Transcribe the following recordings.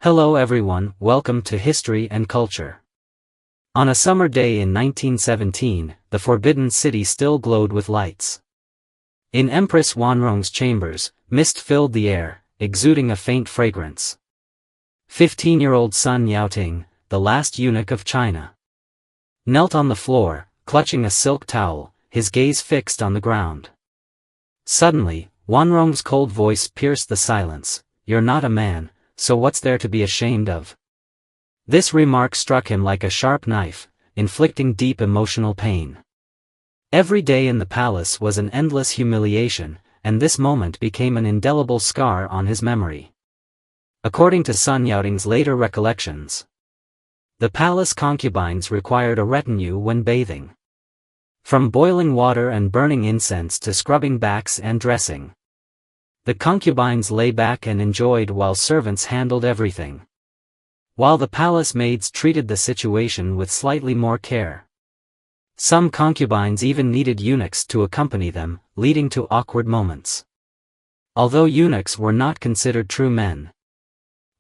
Hello everyone, welcome to History and Culture. On a summer day in 1917, the Forbidden City still glowed with lights. In Empress Wanrong's chambers, mist filled the air, exuding a faint fragrance. 15-year-old Sun Yaoting, the last eunuch of China, knelt on the floor, clutching a silk towel, his gaze fixed on the ground. Suddenly, Wanrong's cold voice pierced the silence. "You're not a man, so what's there to be ashamed of?" This remark struck him like a sharp knife, inflicting deep emotional pain. Every day in the palace was an endless humiliation, and this moment became an indelible scar on his memory. According to Sun Yaoting's later recollections, the palace concubines required a retinue when bathing. From boiling water and burning incense to scrubbing backs and dressing, the concubines lay back and enjoyed while servants handled everything. While the palace maids treated the situation with slightly more care. Some concubines even needed eunuchs to accompany them, leading to awkward moments. Although eunuchs were not considered true men,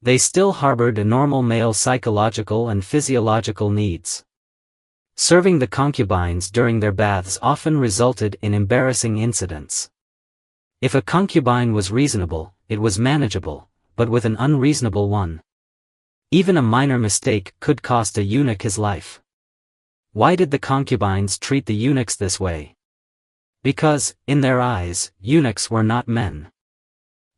they still harbored a normal male psychological and physiological needs. Serving the concubines during their baths often resulted in embarrassing incidents. If a concubine was reasonable, it was manageable, but with an unreasonable one, even a minor mistake could cost a eunuch his life. Why did the concubines treat the eunuchs this way? Because, in their eyes, eunuchs were not men.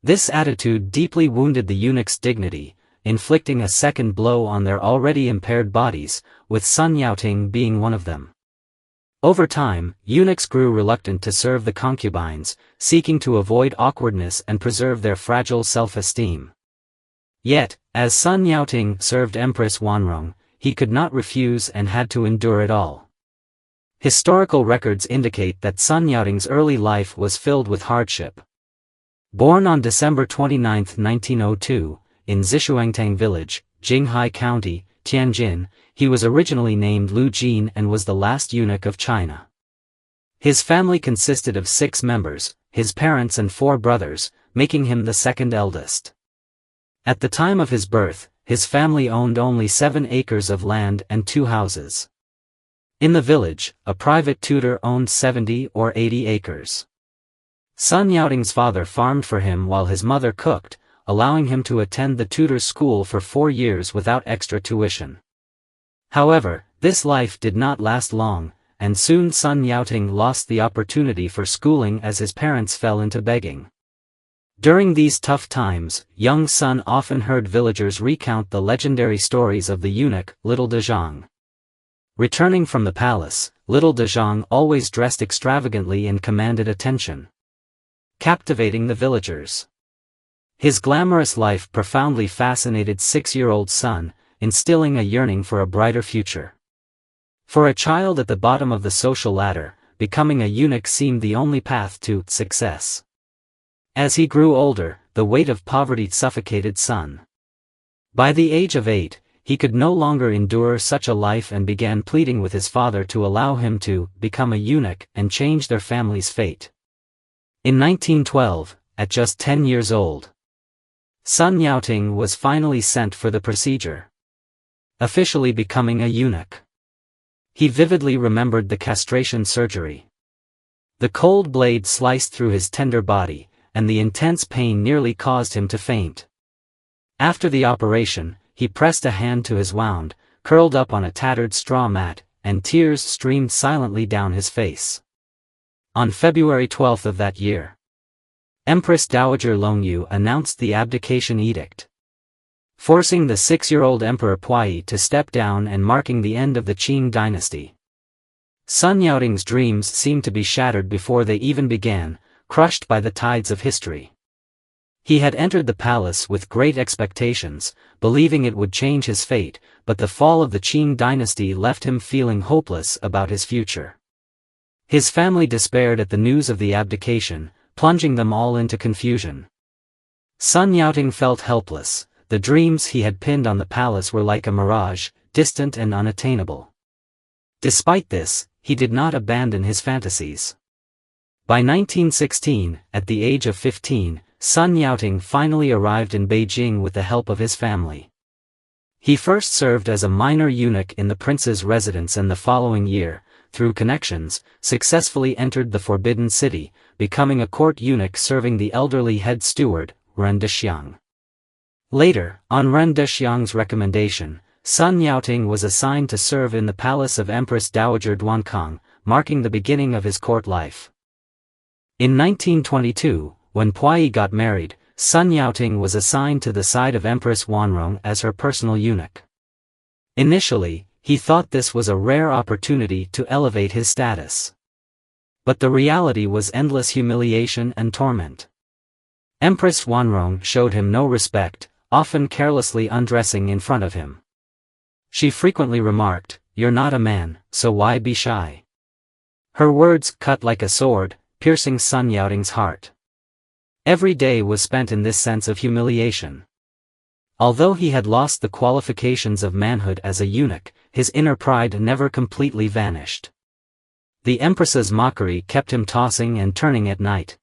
This attitude deeply wounded the eunuchs' dignity, inflicting a second blow on their already impaired bodies, with Sun Yaoting being one of them. Over time, eunuchs grew reluctant to serve the concubines, seeking to avoid awkwardness and preserve their fragile self-esteem. Yet, as Sun Yaoting served Empress Wanrong, he could not refuse and had to endure it all. Historical records indicate that Sun Yaoting's early life was filled with hardship. Born on December 29, 1902, in Zishuangtang Village, Jinghai County, Tianjin, he was originally named Lu Jin and was the last eunuch of China. His family consisted of 6 members, his parents and 4 brothers, making him the second eldest. At the time of his birth, his family owned only 7 acres of land and 2 houses. In the village, a private tutor owned 70 or 80 acres. Sun Yaoting's father farmed for him while his mother cooked, allowing him to attend the tutor's school for 4 years without extra tuition. However, this life did not last long, and soon Sun Yaoting lost the opportunity for schooling as his parents fell into begging. During these tough times, young Sun often heard villagers recount the legendary stories of the eunuch, Little Dezhang. Returning from the palace, Little Dezhang always dressed extravagantly and commanded attention, captivating the villagers. His glamorous life profoundly fascinated 6-year-old Sun, instilling a yearning for a brighter future. For a child at the bottom of the social ladder, becoming a eunuch seemed the only path to success. As he grew older, the weight of poverty suffocated Sun. By the age of 8, he could no longer endure such a life and began pleading with his father to allow him to become a eunuch and change their family's fate. In 1912, at just 10 years old, Sun Yaoting was finally sent for the procedure, officially becoming a eunuch. He vividly remembered the castration surgery. The cold blade sliced through his tender body, and the intense pain nearly caused him to faint. After the operation, he pressed a hand to his wound, curled up on a tattered straw mat, and tears streamed silently down his face. On February 12 of that year, Empress Dowager Cixi announced the abdication edict, forcing the 6-year-old Emperor Puyi to step down and marking the end of the Qing Dynasty. Sun Yaoting's dreams seemed to be shattered before they even began, crushed by the tides of history. He had entered the palace with great expectations, believing it would change his fate, but the fall of the Qing Dynasty left him feeling hopeless about his future. His family despaired at the news of the abdication, plunging them all into confusion. Sun Yaoting felt helpless. The dreams he had pinned on the palace were like a mirage, distant and unattainable. Despite this, he did not abandon his fantasies. By 1916, at the age of 15, Sun Yaoting finally arrived in Beijing with the help of his family. He first served as a minor eunuch in the prince's residence and the following year, through connections, successfully entered the Forbidden City, becoming a court eunuch serving the elderly head steward, Ren Dexiang. Later, on Ren Dexiang's recommendation, Sun Yaoting was assigned to serve in the palace of Empress Dowager Duankang, marking the beginning of his court life. In 1922, when Puyi got married, Sun Yaoting was assigned to the side of Empress Wanrong as her personal eunuch. Initially, he thought this was a rare opportunity to elevate his status. But the reality was endless humiliation and torment. Empress Wanrong showed him no respect, often carelessly undressing in front of him. She frequently remarked, "You're not a man, so why be shy?" Her words cut like a sword, piercing Sun Yaoting's heart. Every day was spent in this sense of humiliation. Although he had lost the qualifications of manhood as a eunuch, his inner pride never completely vanished. The empress's mockery kept him tossing and turning at night,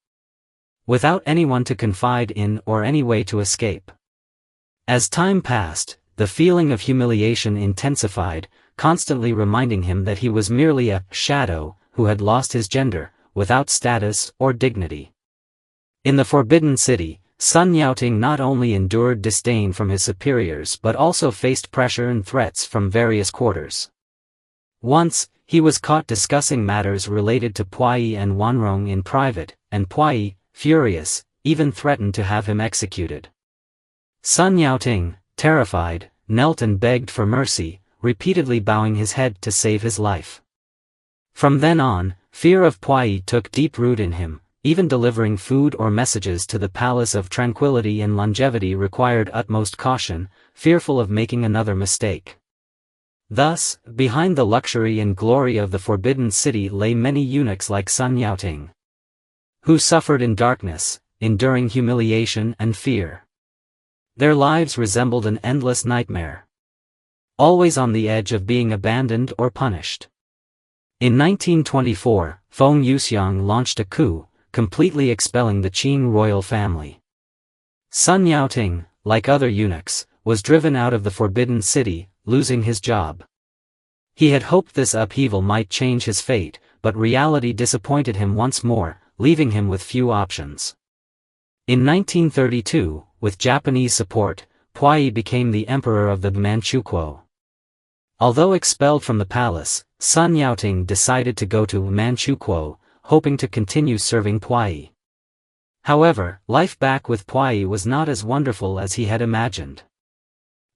without anyone to confide in or any way to escape. As time passed, the feeling of humiliation intensified, constantly reminding him that he was merely a shadow who had lost his gender, without status or dignity. In the Forbidden City, Sun Yaoting not only endured disdain from his superiors but also faced pressure and threats from various quarters. Once, he was caught discussing matters related to Puyi and Wanrong in private, and Puyi, furious, even threatened to have him executed. Sun Yaoting, terrified, knelt and begged for mercy, repeatedly bowing his head to save his life. From then on, fear of Puyi took deep root in him. Even delivering food or messages to the Palace of Tranquility and Longevity required utmost caution, fearful of making another mistake. Thus, behind the luxury and glory of the Forbidden City lay many eunuchs like Sun Yaoting, who suffered in darkness, enduring humiliation and fear. Their lives resembled an endless nightmare, always on the edge of being abandoned or punished. In 1924, Feng Yuxiang launched a coup, completely expelling the Qing royal family. Sun Yaoting, like other eunuchs, was driven out of the Forbidden City, losing his job. He had hoped this upheaval might change his fate, but reality disappointed him once more, leaving him with few options. In 1932, with Japanese support, Puyi became the emperor of the Manchukuo. Although expelled from the palace, Sun Yaoting decided to go to Manchukuo, hoping to continue serving Puyi. However, life back with Puyi was not as wonderful as he had imagined.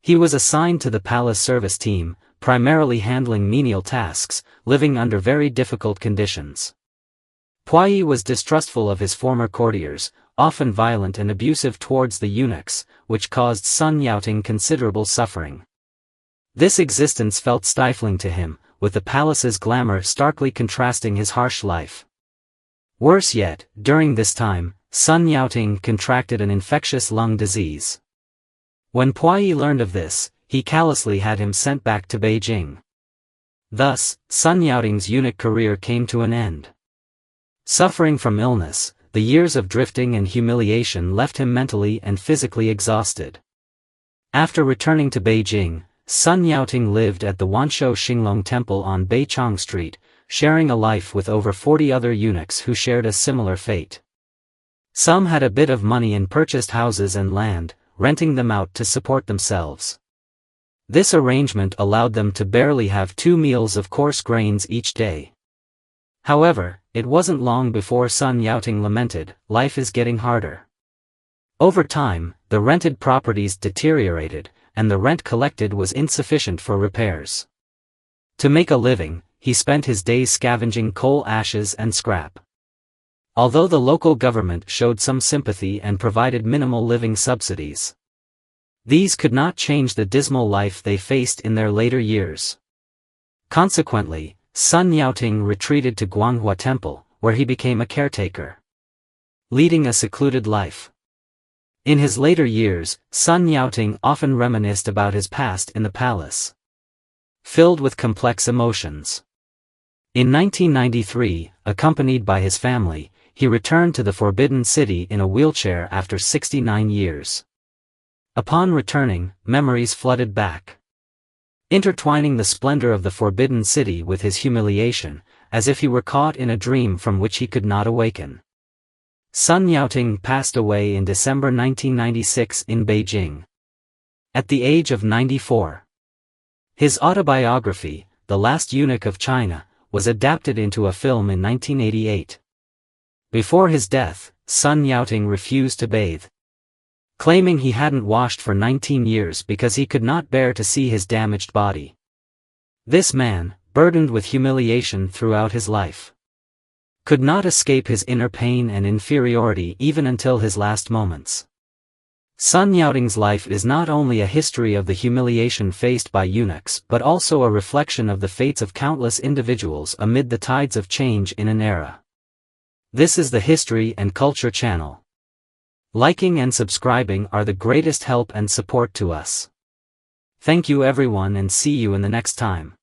He was assigned to the palace service team, primarily handling menial tasks, living under very difficult conditions. Puyi was distrustful of his former courtiers, often violent and abusive towards the eunuchs, which caused Sun Yaoting considerable suffering. This existence felt stifling to him, with the palace's glamour starkly contrasting his harsh life. Worse yet, during this time, Sun Yaoting contracted an infectious lung disease. When Puyi learned of this, he callously had him sent back to Beijing. Thus, Sun Yaoting's eunuch career came to an end. Suffering from illness, the years of drifting and humiliation left him mentally and physically exhausted. After returning to Beijing, Sun Yaoting lived at the Guangxu Qianlong Temple on Beichang Street, sharing a life with over 40 other eunuchs who shared a similar fate. Some had a bit of money and purchased houses and land, renting them out to support themselves. This arrangement allowed them to barely have 2 meals of coarse grains each day. However, it wasn't long before Sun Yaoting lamented, "Life is getting harder." Over time, the rented properties deteriorated, and the rent collected was insufficient for repairs. To make a living, he spent his days scavenging coal ashes and scrap. Although the local government showed some sympathy and provided minimal living subsidies, these could not change the dismal life they faced in their later years. Consequently, Sun Yaoting retreated to Guangxu Temple, where he became a caretaker, leading a secluded life. In his later years, Sun Yaoting often reminisced about his past in the palace, filled with complex emotions. In 1993, accompanied by his family, he returned to the Forbidden City in a wheelchair after 69 years. Upon returning, memories flooded back, intertwining the splendor of the Forbidden City with his humiliation, as if he were caught in a dream from which he could not awaken. Sun Yaoting passed away in December 1996 in Beijing, at the age of 94. His autobiography, The Last Eunuch of China, was adapted into a film in 1988. Before his death, Sun Yaoting refused to bathe, claiming he hadn't washed for 19 years because he could not bear to see his damaged body. This man, burdened with humiliation throughout his life, could not escape his inner pain and inferiority even until his last moments. Sun Yaoting's life is not only a history of the humiliation faced by eunuchs but also a reflection of the fates of countless individuals amid the tides of change in an era. This is the History and Culture channel. Liking and subscribing are the greatest help and support to us. Thank you everyone and see you in the next time.